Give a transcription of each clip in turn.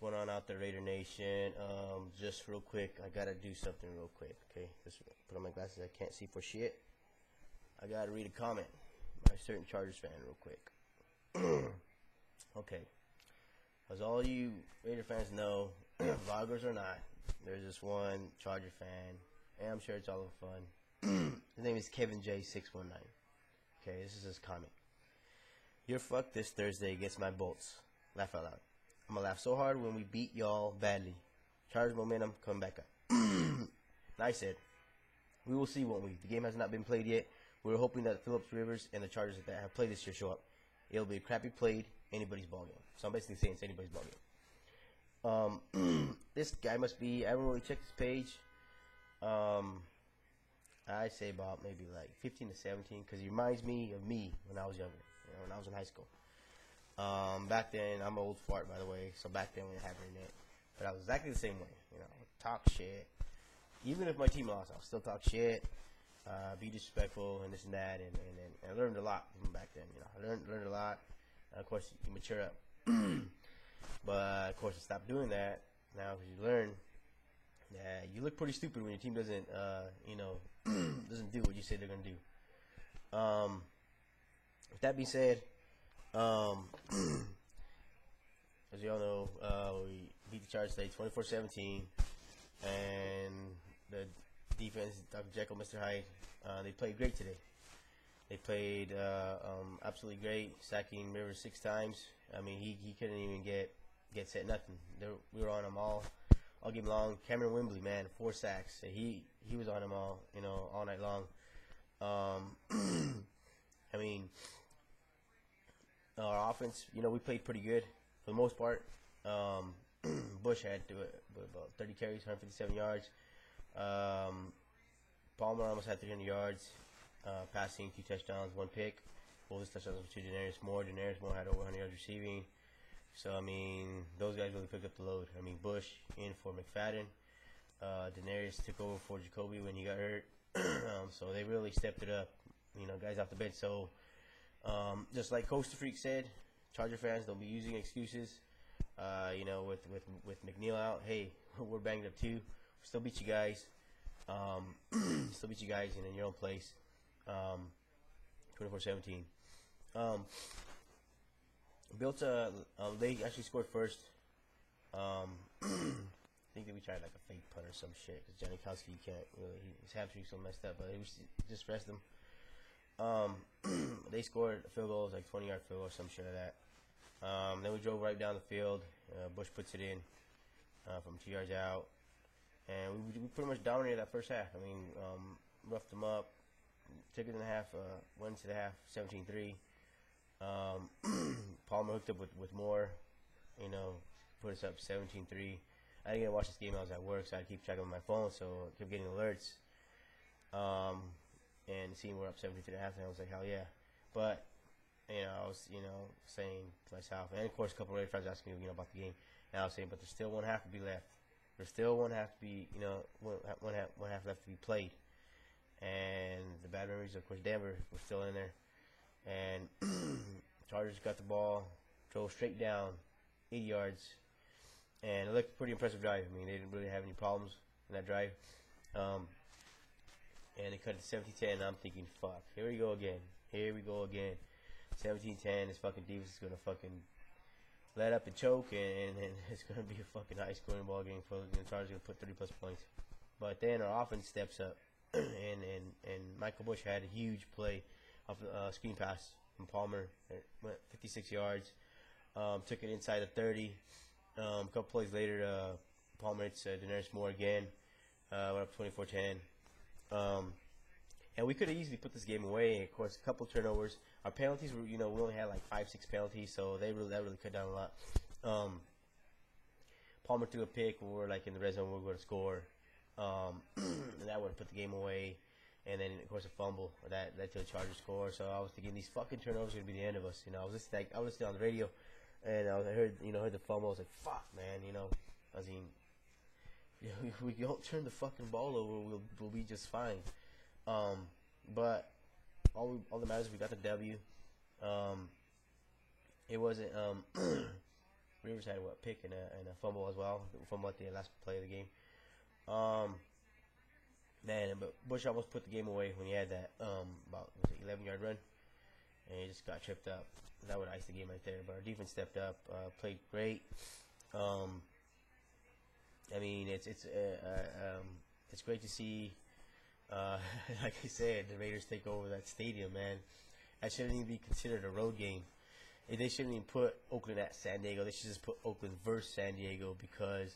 going on out there, Raider Nation? Just real quick, I gotta do something real quick. Okay, just put on my glasses. I can't see for shit. I gotta read a comment by a certain Chargers fan real quick. Okay, as all you Raider fans know, vloggers or not, there's this one Charger fan, and I'm sure it's all fun. His name is Kevin J619. Okay, this is his comment. You're fucked this Thursday against my Bolts. Laugh out loud. I'm gonna laugh so hard when we beat y'all badly. Chargers momentum coming back up. And I said, we will see, won't we? The game has not been played yet. We're hoping that Phillips Rivers and the Chargers that have played this year show up. It'll be a crappy played, anybody's ball game. So I'm basically saying it's anybody's ball game. This guy must be, I haven't really checked his page. I say about maybe like 15 to 17, because he reminds me of me when I was younger, when I was in high school. Back then, I'm an old fart, by the way, so back then we didn't have internet. But I was exactly the same way, talk shit. Even if my team lost, I'll still talk shit, be disrespectful, and this and that, and I learned a lot from back then, I learned a lot. Of course, you mature up. But, of course, I stopped doing that now, because you learn that you look pretty stupid when your team doesn't, doesn't do what you say they're going to do. With that being said, as you all know, we beat the Chargers today 24-17, and the defense, Dr. Jekyll, Mr. Hyde, they played great today. They played absolutely great, sacking Rivers 6 times. I mean, he couldn't even get set nothing. We were on him all game long. Cameron Wembley, man, 4 sacks. He was on him all night long. I mean, our offense, we played pretty good for the most part. Bush had about 30 carries, 157 yards. Palmer almost had 300 yards, passing, 2 touchdowns, 1 pick. Both his touchdowns were to Denarius Moore. Denarius Moore had over 100 yards receiving. So, I mean, those guys really picked up the load. I mean, Bush in for McFadden. Denarius took over for Jacoby when he got hurt. So they really stepped it up, guys off the bench. So, just like Coach the Freak said, Charger fans, don't be using excuses. With McNeil out, hey, we're banged up too. Still beat you guys. Still beat you guys in your own place. 24-17. Built they actually scored first. I think that we tried like a fake punt or some shit, because Janikowski can't really, his hamstring's so messed up, but we just rest him. They scored a field goal, it was like 20-yard field goal or some shit like that. Then we drove right down the field. Bush puts it in from 2 yards out, and we pretty much dominated that first half. I mean, roughed them up, took it in the half, went into the half 17-3. Palmer hooked up with Moore, put us up 17-3. I didn't get to watch this game. I was at work, so I had to keep track of my phone, so I kept getting alerts. And seeing we're up 17-3 at halftime, I was like, hell yeah. But, I was, saying to myself, and of course a couple of Raider fans asking me, about the game. And I was saying, but there's still one half to be left. There's still one half to be, one half left to be played. And the bad memories, of course, Denver were still in there. And Chargers got the ball, drove straight down, 80 yards, and it looked a pretty impressive drive. I mean, they didn't really have any problems in that drive. And they cut it to 17-10, and I'm thinking, fuck, here we go again. 17-10, this fucking defense is going to fucking let up and choke, and it's going to be a fucking high-scoring ball game for the Chargers going to put 30-plus points. But then our offense steps up, and Michael Bush had a huge play off a screen pass from Palmer. It went 56 yards. Took it inside the 30. A couple plays later, Palmer hits Denarius Moore again. Went up 24-10. And we could have easily put this game away. Of course, a couple turnovers. Our penalties were, we only had like 5-6 penalties, so that really cut down a lot. Palmer threw a pick when we were like in the red zone, we were going to score. And that would have put the game away. And then, of course, a fumble that led to a Chargers score. So I was thinking these fucking turnovers are gonna be the end of us. I was listening on the radio, and I heard the fumble. I was like, fuck, man. I was if we don't turn the fucking ball over, we'll be just fine. But all that matters is we got the W. It wasn't Rivers had what pick and a fumble as well. Fumble at the last play of the game. Man, but Bush almost put the game away when he had that about 11-yard run, and he just got tripped up. That would ice the game right there. But our defense stepped up, played great. I mean, it's great to see. Like I said, the Raiders take over that stadium, man. That shouldn't even be considered a road game. They shouldn't even put Oakland at San Diego. They should just put Oakland versus San Diego, because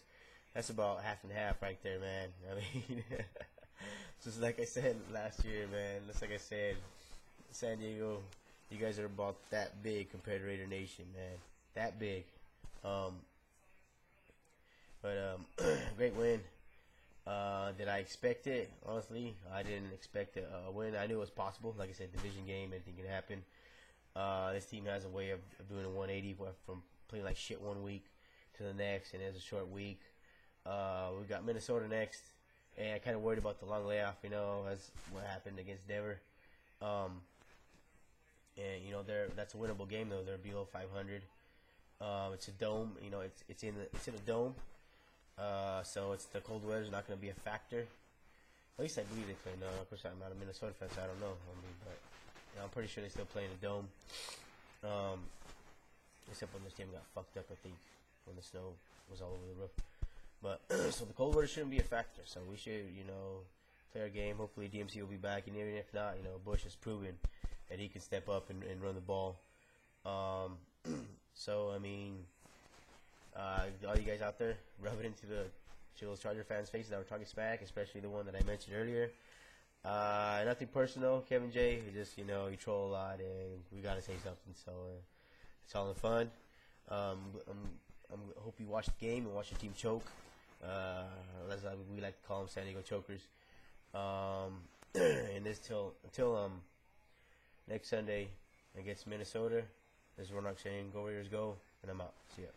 that's about half and half right there, man. I mean, just like I said last year, man. Just like I said, San Diego, you guys are about that big compared to Raider Nation, man. That big. Great win. Did I expect it? Honestly, I didn't expect a win. I knew it was possible. Like I said, division game, anything can happen. This team has a way of doing a 180 from playing like shit one week to the next, and it's a short week. We got Minnesota next, and I kind of worried about the long layoff, as what happened against Denver. And that's a winnable game though. They're below 500. It's a dome. It's in a dome. So it's the cold weather is not going to be a factor. At least I believe they play. No, of course I'm not a Minnesota fan, so I don't know. But I'm pretty sure they still play in a dome. Except when this team got fucked up, I think, when the snow was all over the roof. But so the cold weather shouldn't be a factor. So we should, play our game. Hopefully DMC will be back, and even if not, Bush has proven that he can step up and run the ball. So I mean, all you guys out there, rub it into those Charger fans' faces that were talking smack, especially the one that I mentioned earlier. Nothing personal, Kevin J. He just, you troll a lot, and we gotta say something. So it's all in fun. I hope you watch the game and watch your team choke. As we like to call them, San Diego chokers. And this until next Sunday against Minnesota. This is Ronak saying, "Go Raiders, go!" And I'm out. See ya.